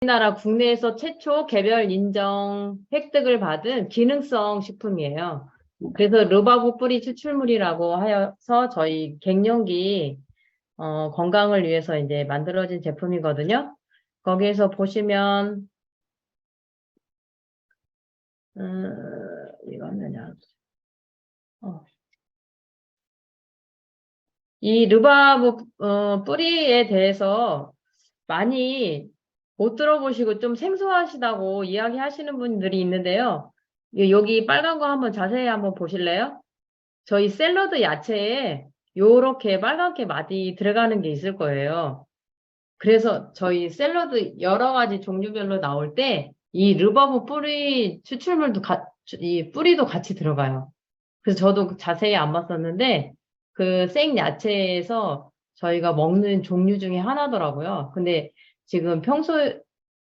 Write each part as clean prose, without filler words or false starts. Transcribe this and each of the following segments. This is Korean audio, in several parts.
우리나라 국내에서 최초 개별 인정 획득을 받은 기능성 식품이에요. 그래서 르바브 뿌리 추출물이라고 하여서 저희 갱년기 건강을 위해서 이제 만들어진 제품이거든요. 거기에서 보시면 이거는요. 이 르바브 뿌리에 대해서 많이 못 들어보시고 좀 생소하시다고 이야기하시는 분들이 있는데요. 여기 빨간 거 한번 자세히 한번 보실래요? 저희 샐러드 야채에 요렇게 빨갛게 많이 들어가는 게 있을 거예요. 그래서 저희 샐러드 여러 가지 종류별로 나올 때 이 르바브 뿌리 추출물도 이 뿌리도 같이 들어가요. 그래서 저도 자세히 안 봤었는데 그 생 야채에서 저희가 먹는 종류 중에 하나더라고요. 근데 지금 평소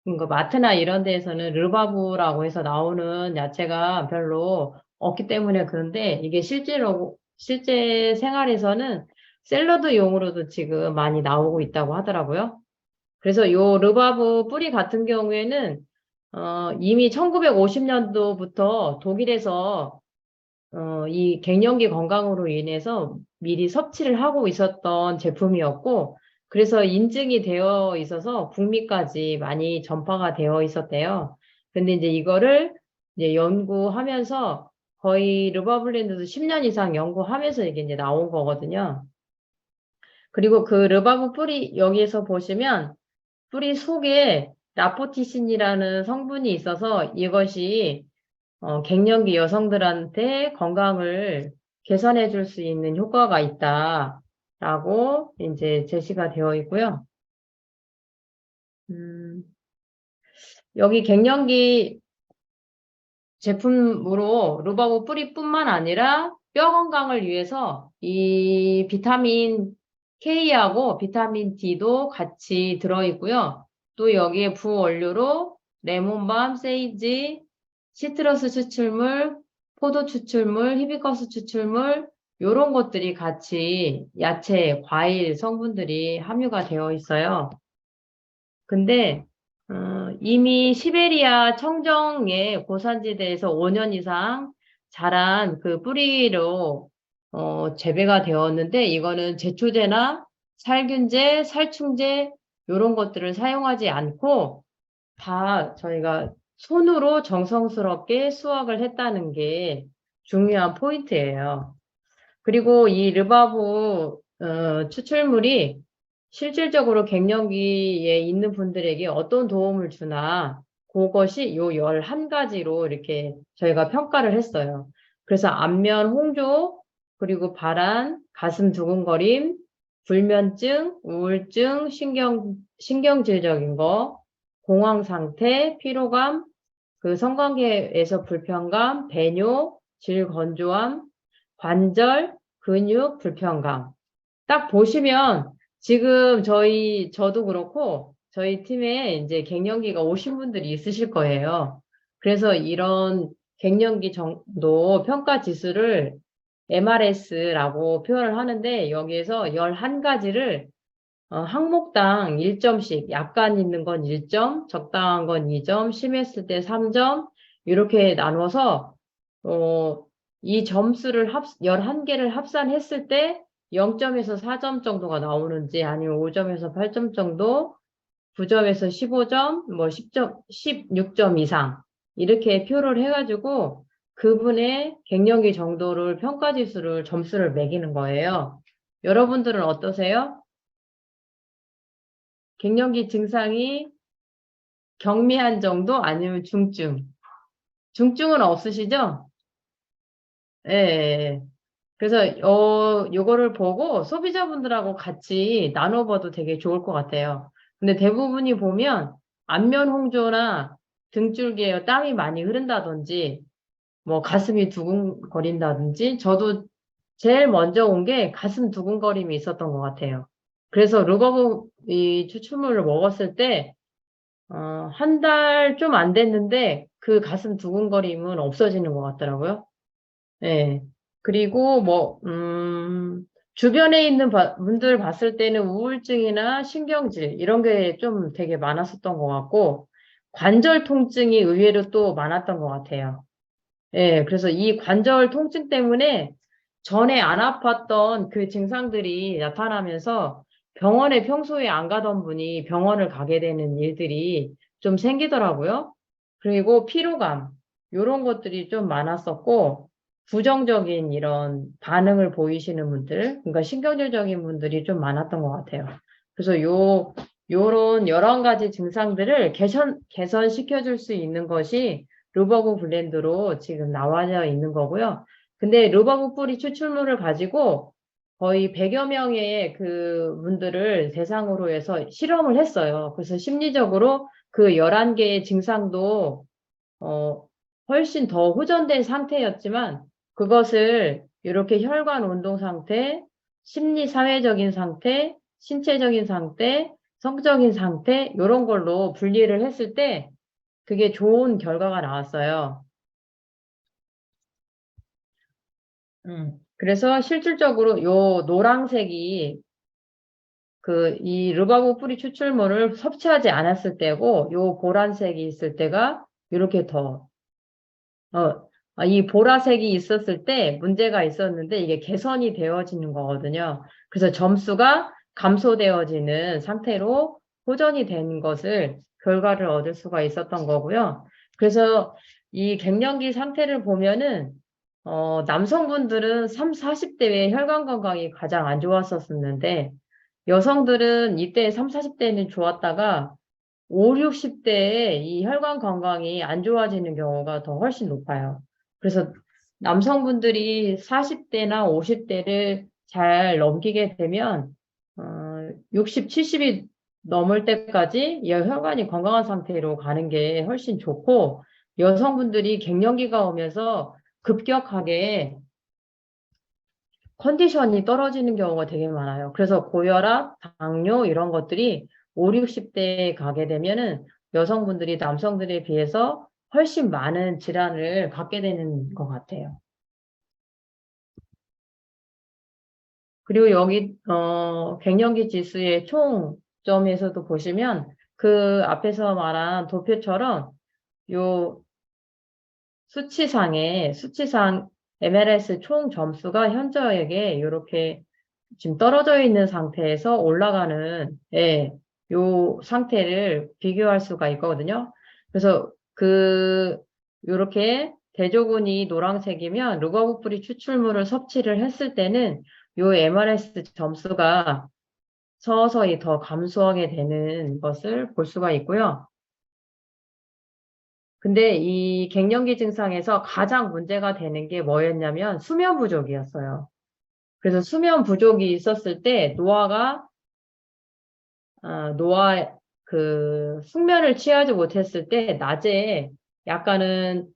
그 마트나 이런 데에서는 르바브라고 해서 나오는 야채가 별로 없기 때문에 그런데 이게 실제 생활에서는 샐러드용으로도 지금 많이 나오고 있다고 하더라고요. 그래서 요 르바브 뿌리 같은 경우에는 이미 1950년도부터 독일에서 이 갱년기 건강으로 인해서 미리 섭취를 하고 있었던 제품이었고, 그래서 인증이 되어 있어서 북미까지 많이 전파가 되어 있었대요. 근데 이제 이거를 이제 연구하면서 거의 르바블랜드도 10년 이상 연구하면서 이게 이제 나온 거거든요. 그리고 그 르바브 뿌리 여기에서 보시면 뿌리 속에 라포티신이라는 성분이 있어서 이것이 갱년기 여성들한테 건강을 개선해 줄 수 있는 효과가 있다라고 이제 제시가 되어 있고요. 여기 갱년기 제품으로 루바브 뿌리뿐만 아니라 뼈 건강을 위해서 이 비타민 K하고 비타민 D도 같이 들어있고요. 또 여기에 부원료로 레몬밤, 세이지, 시트러스 추출물, 포도 추출물, 히비커스 추출물 요런 것들이 같이 야채, 과일 성분들이 함유가 되어 있어요. 근데 이미 시베리아 청정의 고산지대에서 5년 이상 자란 그 뿌리로 재배가 되었는데 이거는 제초제나 살균제, 살충제 요런 것들을 사용하지 않고 다 저희가 손으로 정성스럽게 수확을 했다는 게 중요한 포인트예요. 그리고 이 르바브 추출물이 실질적으로 갱년기에 있는 분들에게 어떤 도움을 주나 그것이 요 11가지로 이렇게 저희가 평가를 했어요. 그래서 안면 홍조, 그리고 발한, 가슴 두근거림, 불면증, 우울증, 신경질적인 거, 공황 상태, 피로감, 그 성관계에서 불편감, 배뇨, 질 건조함, 관절, 근육, 불편감. 딱 보시면 지금 저도 그렇고 저희 팀에 이제 갱년기가 오신 분들이 있으실 거예요. 그래서 이런 갱년기 정도 평가 지수를 MRS라고 표현을 하는데 여기에서 11가지를 항목당 1점씩, 약간 있는 건 1점, 적당한 건 2점, 심했을 때 3점, 이렇게 나눠서, 이 점수를 11개를 합산했을 때 0점에서 4점 정도가 나오는지, 아니면 5점에서 8점 정도, 9점에서 15점, 뭐 10점, 16점 이상, 이렇게 표를 해가지고, 그분의 갱년기 정도를 평가지수를 점수를 매기는 거예요. 여러분들은 어떠세요? 갱년기 증상이 경미한 정도 아니면 중증? 중증은 없으시죠? 예, 예. 예. 그래서 요거를 보고 소비자분들하고 같이 나눠봐도 되게 좋을 것 같아요. 근데 대부분이 보면 안면 홍조나 등줄기에 땀이 많이 흐른다든지 뭐 가슴이 두근거린다든지 저도 제일 먼저 온 게 가슴 두근거림이 있었던 것 같아요. 그래서 루거브 이 추출물을 먹었을 때 한 달 좀 안 됐는데 그 가슴 두근거림은 없어지는 것 같더라고요. 네. 그리고 뭐, 주변에 있는 분들 봤을 때는 우울증이나 신경질 이런 게 좀 되게 많았었던 것 같고 관절 통증이 의외로 또 많았던 것 같아요. 예, 그래서 이 관절 통증 때문에 전에 안 아팠던 그 증상들이 나타나면서 병원에 평소에 안 가던 분이 병원을 가게 되는 일들이 좀 생기더라고요. 그리고 피로감, 이런 것들이 좀 많았었고, 부정적인 이런 반응을 보이시는 분들, 그러니까 신경질적인 분들이 좀 많았던 것 같아요. 그래서 요런 여러 가지 증상들을 개선시켜 줄 수 있는 것이 루버브 블렌드로 지금 나와져 있는 거고요. 근데 루버브 뿌리 추출물을 가지고 거의 100여 명의 그 분들을 대상으로 해서 실험을 했어요. 그래서 심리적으로 그 11개의 증상도 어, 훨씬 더 호전된 상태였지만 그것을 이렇게 혈관 운동 상태, 심리 사회적인 상태, 신체적인 상태, 성적인 상태 이런 걸로 분리를 했을 때 그게 좋은 결과가 나왔어요. 그래서 실질적으로 요 노란색이 이 르바보 뿌리 추출물을 섭취하지 않았을 때고 요 보라색이 있을 때가 이렇게 이 보라색이 있었을 때 문제가 있었는데 이게 개선이 되어지는 거거든요. 그래서 점수가 감소되어지는 상태로 호전이 된 것을 결과를 얻을 수가 있었던 거고요. 그래서 이 갱년기 상태를 보면은 남성분들은 40대의 혈관 건강이 가장 안 좋았었는데 여성들은 이때 40대는 좋았다가 60대에 이 혈관 건강이 안 좋아지는 경우가 더 훨씬 높아요. 그래서 남성분들이 40대나 50대를 잘 넘기게 되면 60, 70이 넘을 때까지 이 혈관이 건강한 상태로 가는 게 훨씬 좋고 여성분들이 갱년기가 오면서 급격하게 컨디션이 떨어지는 경우가 되게 많아요. 그래서 고혈압, 당뇨 이런 것들이 5, 60대에 가게 되면은 여성분들이 남성들에 비해서 훨씬 많은 질환을 갖게 되는 것 같아요. 그리고 여기 갱년기 지수의 총점에서도 보시면 그 앞에서 말한 도표처럼 요 수치상 MLS 총 점수가 현저하게 이렇게 지금 떨어져 있는 상태에서 올라가는, 예, 요 상태를 비교할 수가 있거든요. 그래서 요렇게 대조군이 노란색이면 루거브프리 추출물을 섭취를 했을 때는 요 MRS 점수가 서서히 더 감소하게 되는 것을 볼 수가 있고요. 근데 이 갱년기 증상에서 가장 문제가 되는 게 뭐였냐면 수면 부족이었어요. 그래서 수면 부족이 있었을 때 노화 숙면을 취하지 못했을 때 낮에 약간은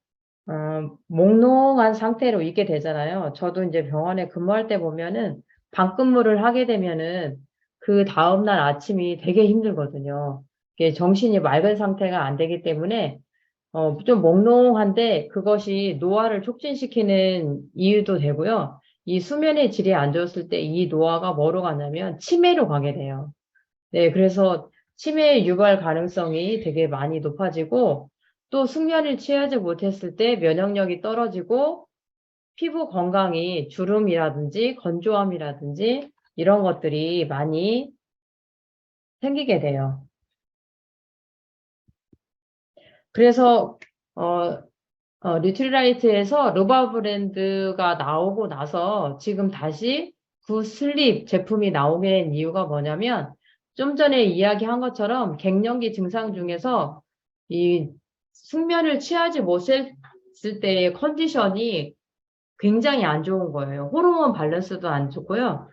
몽롱한 상태로 있게 되잖아요. 저도 이제 병원에 근무할 때 보면은 밤근무를 하게 되면은 그 다음날 아침이 되게 힘들거든요. 이게 정신이 맑은 상태가 안 되기 때문에 좀 몽롱한데 그것이 노화를 촉진시키는 이유도 되고요. 이 수면의 질이 안 좋았을 때 이 노화가 뭐로 가냐면 치매로 가게 돼요. 네, 그래서 치매 유발 가능성이 되게 많이 높아지고 또 숙면을 취하지 못했을 때 면역력이 떨어지고 피부 건강이 주름이라든지 건조함이라든지 이런 것들이 많이 생기게 돼요. 그래서 뉴트리라이트에서 루바 브랜드가 나오고 나서 지금 다시 굿슬립 제품이 나오게 된 이유가 뭐냐면 좀 전에 이야기한 것처럼 갱년기 증상 중에서 이 숙면을 취하지 못했을 때의 컨디션이 굉장히 안 좋은 거예요. 호르몬 밸런스도 안 좋고요.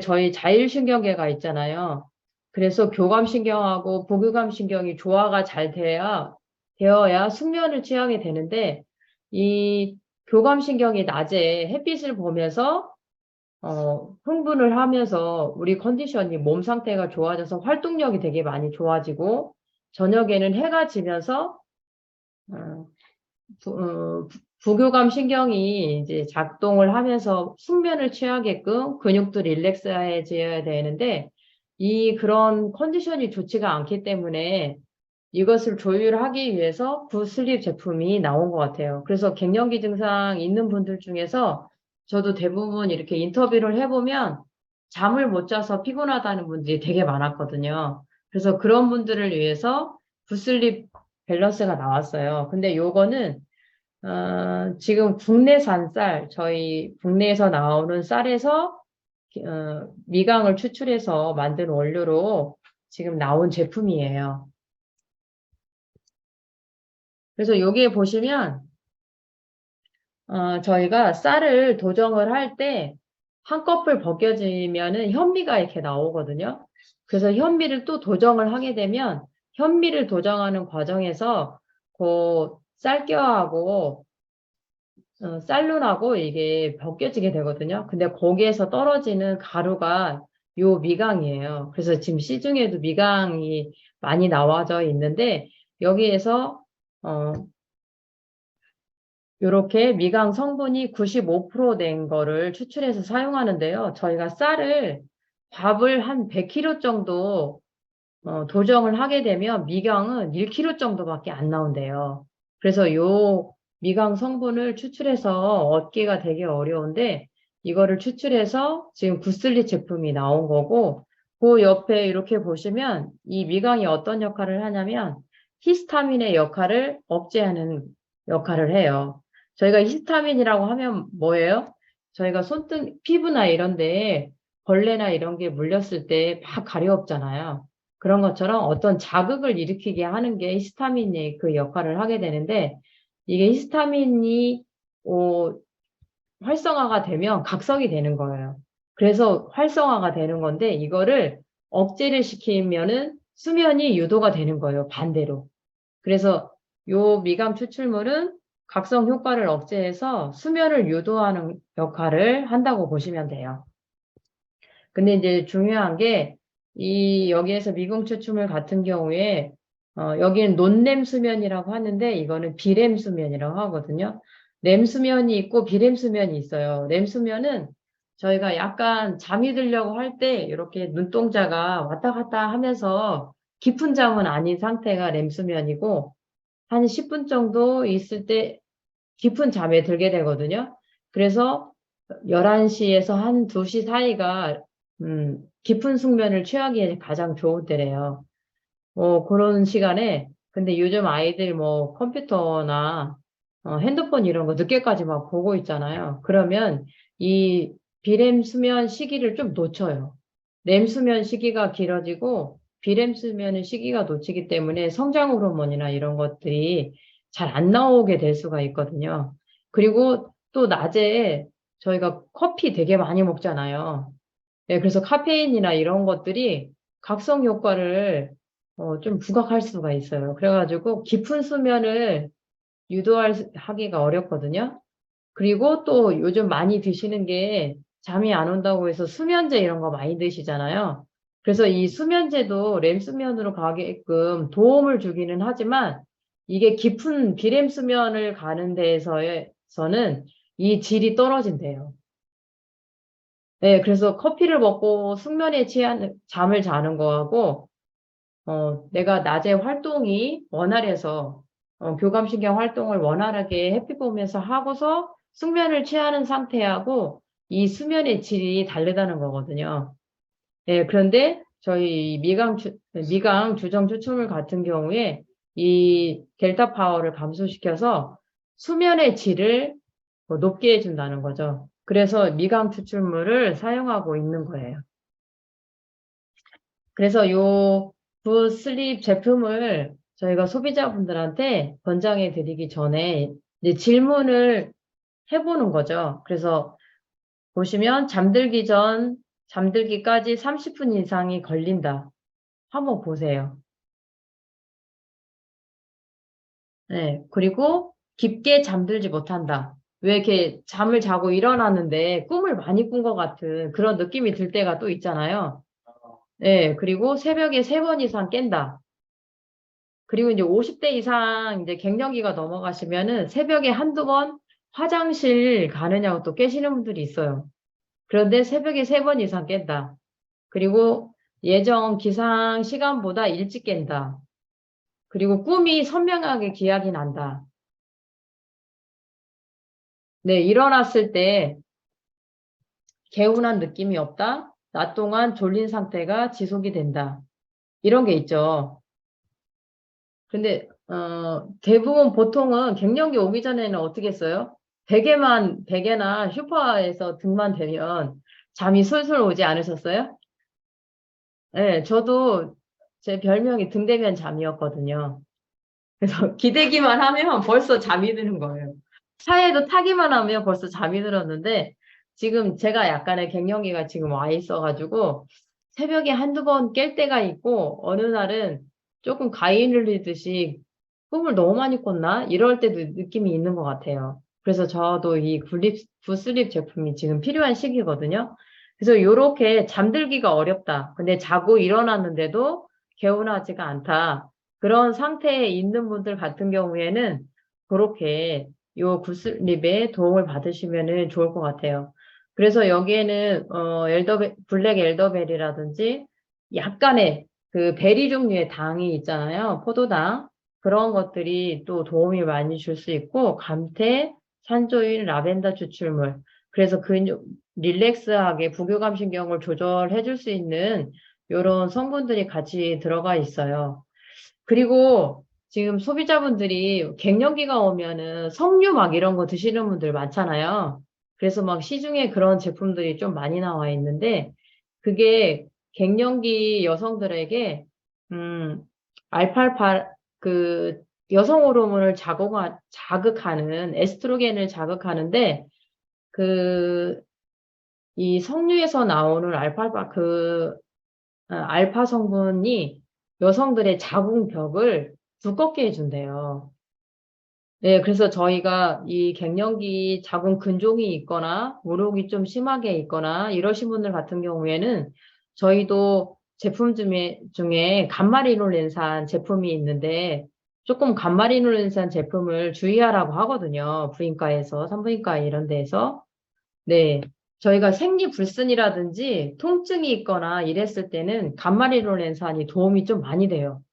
저희 자율신경계가 있잖아요. 그래서 교감신경하고 부교감신경이 조화가 잘 되어야 숙면을 취하게 되는데, 이 교감신경이 낮에 햇빛을 보면서, 흥분을 하면서 우리 컨디션이 몸 상태가 좋아져서 활동력이 되게 많이 좋아지고, 저녁에는 해가 지면서, 어, 부교감 신경이 이제 작동을 하면서 숙면을 취하게끔 근육도 릴렉스해져야 되는데 그런 컨디션이 좋지가 않기 때문에 이것을 조율하기 위해서 굿슬립 제품이 나온 것 같아요. 그래서 갱년기 증상 있는 분들 중에서 저도 대부분 이렇게 인터뷰를 해보면 잠을 못 자서 피곤하다는 분들이 되게 많았거든요. 그래서 그런 분들을 위해서 굿슬립 밸런스가 나왔어요. 근데 요거는 지금 국내산 쌀, 저희 국내에서 나오는 쌀에서 미강을 추출해서 만든 원료로 지금 나온 제품이에요. 그래서 여기에 보시면 저희가 쌀을 도정을 할 때 한꺼풀 벗겨지면은 현미가 이렇게 나오거든요. 그래서 현미를 또 도정을 하게 되면 현미를 도정하는 과정에서 그 쌀겨하고 쌀눈하고 이게 벗겨지게 되거든요. 근데 거기에서 떨어지는 가루가 요 미강이에요. 그래서 지금 시중에도 미강이 많이 나와져 있는데 여기에서 요렇게 미강 성분이 95%된 거를 추출해서 사용하는데요. 저희가 밥을 한 100kg 정도 도정을 하게 되면 미강은 1kg 정도밖에 안 나온대요. 그래서 요 미강 성분을 추출해서 얻기가 되게 어려운데 이거를 추출해서 지금 굿슬리 제품이 나온 거고 그 옆에 이렇게 보시면 이 미강이 어떤 역할을 하냐면 히스타민의 역할을 억제하는 역할을 해요. 저희가 히스타민이라고 하면 뭐예요? 저희가 손등, 피부나 이런 데 벌레나 이런 게 물렸을 때 막 가려웠잖아요. 그런 것처럼 어떤 자극을 일으키게 하는 게 히스타민의 그 역할을 하게 되는데 이게 히스타민이 활성화가 되면 각성이 되는 거예요. 그래서 활성화가 되는 건데 이거를 억제를 시키면은 수면이 유도가 되는 거예요. 반대로. 그래서 요 미강 추출물은 각성 효과를 억제해서 수면을 유도하는 역할을 한다고 보시면 돼요. 근데 이제 중요한 게, 여기에서 미궁 추출물 같은 경우에, 여기는 논램 수면이라고 하는데, 이거는 비램 수면이라고 하거든요. 램 수면이 있고 비램 수면이 있어요. 램 수면은 저희가 약간 잠이 들려고 할 때, 이렇게 눈동자가 왔다 갔다 하면서 깊은 잠은 아닌 상태가 램 수면이고, 한 10분 정도 있을 때 깊은 잠에 들게 되거든요. 그래서 11시에서 한 2시 사이가 깊은 숙면을 취하기에 가장 좋은 때래요. 그런 시간에 근데 요즘 아이들 뭐 컴퓨터나 핸드폰 이런 거 늦게까지 막 보고 있잖아요. 그러면 이 비렘 수면 시기를 좀 놓쳐요. 렘 수면 시기가 길어지고 비렘 수면 시기가 놓치기 때문에 성장 호르몬이나 이런 것들이 잘 안 나오게 될 수가 있거든요. 그리고 또 낮에 저희가 커피 되게 많이 먹잖아요. 네, 그래서 카페인이나 이런 것들이 각성 효과를 좀 부각할 수가 있어요. 그래가지고 깊은 수면을 하기가 어렵거든요. 그리고 또 요즘 많이 드시는 게 잠이 안 온다고 해서 수면제 이런 거 많이 드시잖아요. 그래서 이 수면제도 렘 수면으로 가게끔 도움을 주기는 하지만 이게 깊은 비렘 수면을 가는 데에서는 이 질이 떨어진대요. 네, 그래서 커피를 먹고 숙면에 취한 잠을 자는 거하고 내가 낮에 활동이 원활해서 교감신경 활동을 원활하게 햇빛 보면서 하고서 숙면을 취하는 상태하고 이 수면의 질이 다르다는 거거든요. 네, 그런데 저희 미강 주정 추출물 같은 경우에 이 델타 파워를 감소시켜서 수면의 질을 높게 해준다는 거죠. 그래서 미강 추출물을 사용하고 있는 거예요. 그래서 요 굿슬립 제품을 저희가 소비자분들한테 권장해 드리기 전에 이제 질문을 해보는 거죠. 그래서 보시면 잠들기까지 30분 이상이 걸린다. 한번 보세요. 네. 그리고 깊게 잠들지 못한다. 왜 이렇게 잠을 자고 일어나는데 꿈을 많이 꾼 것 같은 그런 느낌이 들 때가 또 있잖아요. 네. 그리고 새벽에 3번 이상 깬다. 그리고 이제 50대 이상 이제 갱년기가 넘어가시면은 새벽에 한두 번, 화장실 가느냐고 또 깨시는 분들이 있어요. 그런데 새벽에 3번 이상 깬다. 그리고 예정 기상 시간보다 일찍 깬다. 그리고 꿈이 선명하게 기억이 난다. 네, 일어났을 때 개운한 느낌이 없다. 낮 동안 졸린 상태가 지속이 된다. 이런 게 있죠. 근데 대부분 보통은 갱년기 오기 전에는 어떻게 했어요? 베개나 휴파에서 등만 대면 잠이 솔솔 오지 않으셨어요? 네, 저도 제 별명이 등 대면 잠이었거든요. 그래서 기대기만 하면 벌써 잠이 드는 거예요. 차에도 타기만 하면 벌써 잠이 들었는데 지금 제가 약간의 갱년기가 지금 와 있어가지고 새벽에 한두 번 깰 때가 있고 어느 날은 조금 가위 눌리듯이 꿈을 너무 많이 꿨나? 이럴 때도 느낌이 있는 것 같아요. 그래서 저도 이 굿슬립 제품이 지금 필요한 시기거든요. 그래서 이렇게 잠들기가 어렵다. 근데 자고 일어났는데도 개운하지가 않다. 그런 상태에 있는 분들 같은 경우에는 그렇게 요 굿슬립에 도움을 받으시면 좋을 것 같아요. 그래서 여기에는 블랙 엘더벨이라든지 약간의 그 베리 종류의 당이 있잖아요. 포도당. 그런 것들이 또 도움이 많이 줄 수 있고 감태, 산조일, 라벤더 추출물. 그래서 릴렉스하게 부교감신경을 조절해 줄 수 있는 이런 성분들이 같이 들어가 있어요. 그리고 지금 소비자분들이 갱년기가 오면은 석류 막 이런 거 드시는 분들 많잖아요. 그래서 막 시중에 그런 제품들이 좀 많이 나와 있는데 그게 갱년기 여성들에게 음 알팔파 그 여성 호르몬을 자극하는 에스트로겐을 자극하는데 그 이 석류에서 나오는 알파 성분이 여성들의 자궁벽을 두껍게 해준대요. 네, 그래서 저희가 이 갱년기 자궁 근종이 있거나 무록이 좀 심하게 있거나 이러신 분들 같은 경우에는 저희도 제품 중에 감마리놀렌산 제품이 있는데 조금 감마리놀렌산 제품을 주의하라고 하거든요. 부인과에서, 산부인과 이런 데에서. 네. 저희가 생리불순이라든지 통증이 있거나 이랬을 때는 감마리놀렌산이 도움이 좀 많이 돼요.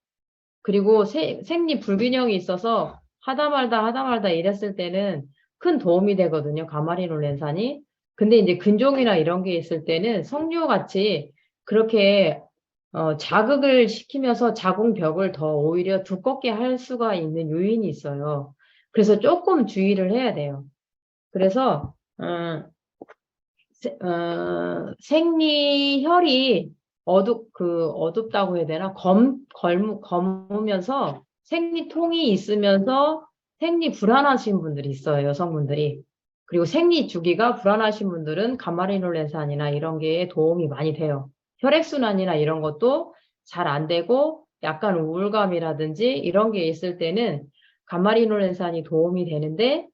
그리고 생리불균형이 있어서 하다 말다 이랬을 때는 큰 도움이 되거든요. 감마리놀렌산이. 근데 이제 근종이나 이런 게 있을 때는 석류같이 그렇게 자극을 시키면서 자궁벽을 더 오히려 두껍게 할 수가 있는 요인이 있어요. 그래서 조금 주의를 해야 돼요. 그래서 생리혈이 어둡다고 해야 되나? 검으면서 생리통이 있으면서 생리 불안하신 분들이 있어요, 여성분들이. 그리고 생리 주기가 불안하신 분들은 감마리놀렌산이나 이런 게 도움이 많이 돼요. 혈액순환이나 이런 것도 잘 안 되고 약간 우울감이라든지 이런 게 있을 때는 감마리놀렌산이 도움이 되는데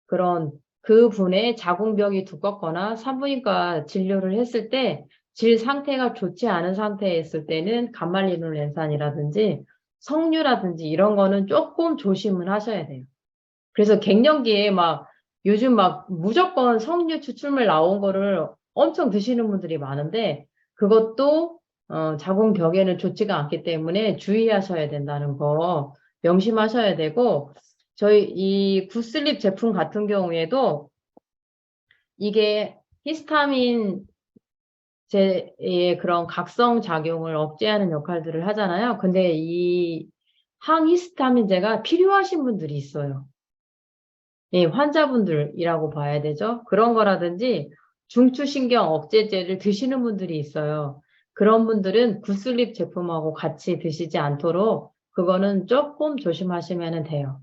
그런 그분의 자궁벽이 두껍거나 산부인과 진료를 했을 때 질 상태가 좋지 않은 상태에 있을 때는 감말리놀렌산이라든지 석류라든지 이런 거는 조금 조심을 하셔야 돼요. 그래서 갱년기에 막 요즘 막 무조건 석류 추출물 나온 거를 엄청 드시는 분들이 많은데 그것도 자궁벽에는 좋지가 않기 때문에 주의하셔야 된다는 거 명심하셔야 되고 저희 이 굿슬립 제품 같은 경우에도 이게 히스타민 제의 그런 각성 작용을 억제하는 역할들을 하잖아요. 근데 이 항히스타민제가 필요하신 분들이 있어요. 예, 환자분들이라고 봐야 되죠. 그런 거라든지 중추신경 억제제를 드시는 분들이 있어요. 그런 분들은 굿슬립 제품하고 같이 드시지 않도록 그거는 조금 조심하시면 돼요.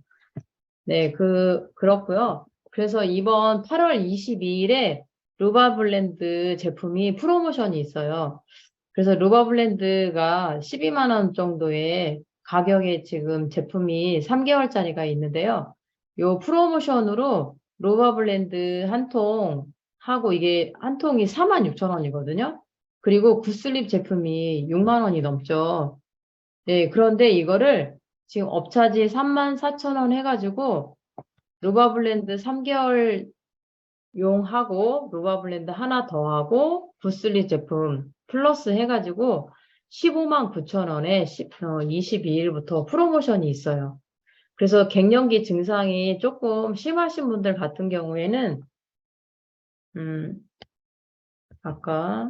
네, 그렇고요. 그래서 이번 8월 22일에 루바블렌드 제품이 프로모션이 있어요. 그래서 루바블렌드가 12만 원 정도의 가격에 지금 제품이 3개월짜리가 있는데요. 요 프로모션으로 루바블렌드 한 통 하고 이게 한 통이 46,000원이거든요. 그리고 굿슬립 제품이 6만 원이 넘죠. 네, 그런데 이거를 지금 업차지 34,000원 해가지고 루바블렌드 3개월 용하고 루바블렌드 하나 더 하고 붓슬립 제품 플러스 해가지고 15만 9천 원에 22일부터 프로모션이 있어요. 그래서 갱년기 증상이 조금 심하신 분들 같은 경우에는 아까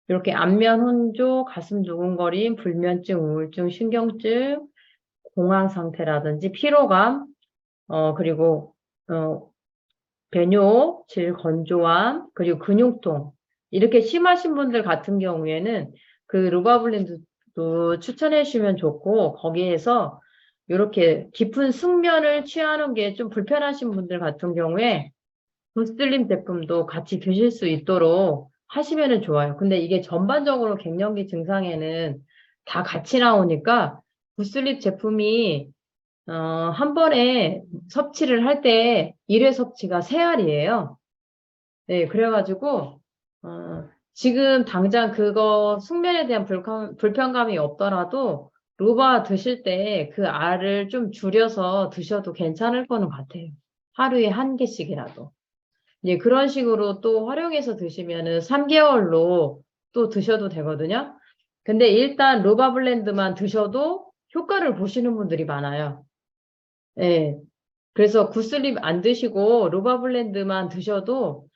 이렇게 안면 혼조, 가슴 두근거림, 불면증, 우울증, 신경증, 공황 상태라든지 피로감, 그리고 배뇨, 질 건조함, 그리고 근육통 이렇게 심하신 분들 같은 경우에는 그 루바블린도 추천해 주시면 좋고 거기에서 이렇게 깊은 숙면을 취하는 게 좀 불편하신 분들 같은 경우에 굿슬림 제품도 같이 드실 수 있도록 하시면 좋아요. 근데 이게 전반적으로 갱년기 증상에는 다 같이 나오니까 굿슬립 제품이 한 번에 섭취를 할 때 1회 섭취가 3알이에요. 네, 그래가지고 지금 당장 그거 숙면에 대한 불편감이 없더라도 루바 드실 때 그 알을 좀 줄여서 드셔도 괜찮을 거는 같아요. 하루에 1개씩이라도. 예, 그런 식으로 또 활용해서 드시면은 3개월로 또 드셔도 되거든요. 근데 일단 루바블렌드만 드셔도 효과를 보시는 분들이 많아요. 예. 그래서 굿슬립 안 드시고 루바블렌드만 드셔도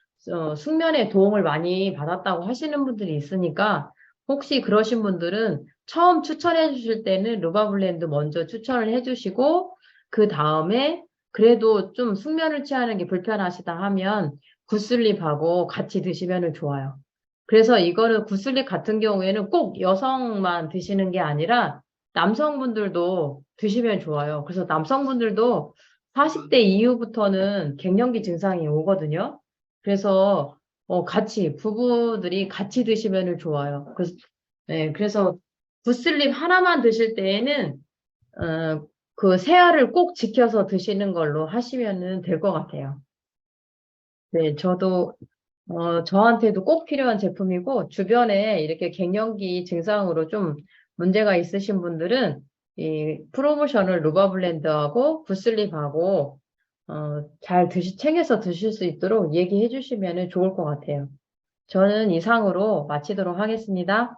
숙면에 도움을 많이 받았다고 하시는 분들이 있으니까 혹시 그러신 분들은 처음 추천해 주실 때는 루바블렌드 먼저 추천을 해 주시고 그 다음에 그래도 좀 숙면을 취하는 게 불편하시다 하면 굿슬립하고 같이 드시면 좋아요. 그래서 이거는 굿슬립 같은 경우에는 꼭 여성만 드시는 게 아니라 남성분들도 드시면 좋아요. 그래서 남성분들도 40대 이후부터는 갱년기 증상이 오거든요. 그래서 같이 부부들이 같이 드시면 좋아요. 그래서 네, 그래서 굿슬립 하나만 드실 때에는 그 세알을 꼭 지켜서 드시는 걸로 하시면 될 것 같아요. 네, 저도 저한테도 꼭 필요한 제품이고, 주변에 이렇게 갱년기 증상으로 좀 문제가 있으신 분들은 이 프로모션을 루바블렌드하고 굿슬립하고, 잘 챙겨서 드실 수 있도록 얘기해 주시면 좋을 것 같아요. 저는 이상으로 마치도록 하겠습니다.